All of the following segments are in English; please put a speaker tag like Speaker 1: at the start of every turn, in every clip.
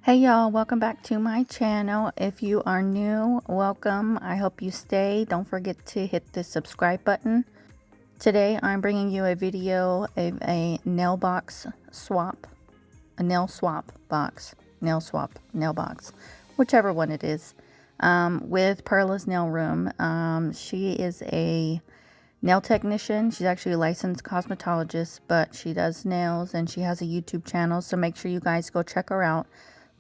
Speaker 1: Hey y'all, welcome back to my channel. If you are new, welcome. I hope you stay. Don't forget to hit the subscribe button. Today I'm bringing you a video of a nail box swap, a nail swap box, nail box, whichever one it is, with Perla's Nail Room. She is a nail technician. She's actually a licensed cosmetologist, but she does nails and she has a YouTube channel, so make sure you guys go check her out.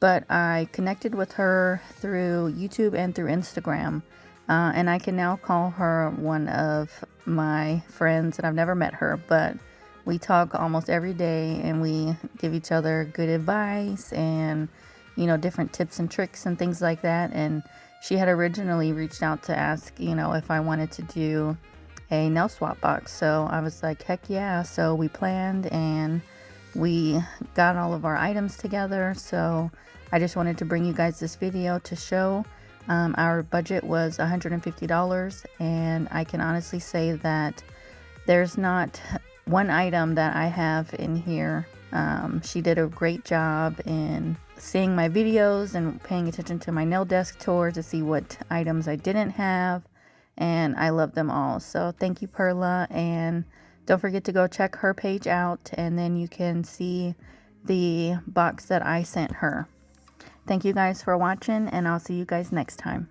Speaker 1: But I connected with her through YouTube and through Instagram, and I can now call her one of my friends. And I've never met her, but we talk almost every day and we give each other good advice and, you know, different tips and tricks and things like that. And she had originally reached out to ask, you know, if I wanted to do a nail swap box. So I was like, heck yeah. So we planned and we got all of our items together. So I just wanted to bring you guys this video to show. Our budget was $150, and I can honestly say that there's not one item that I have in here. She did a great job in seeing my videos and paying attention to my nail desk tour to see what items I didn't have, and I love them all. So thank you, Perla, and don't forget to go check her page out, and then you can see the box that I sent her. Thank you guys for watching, and I'll see you guys next time.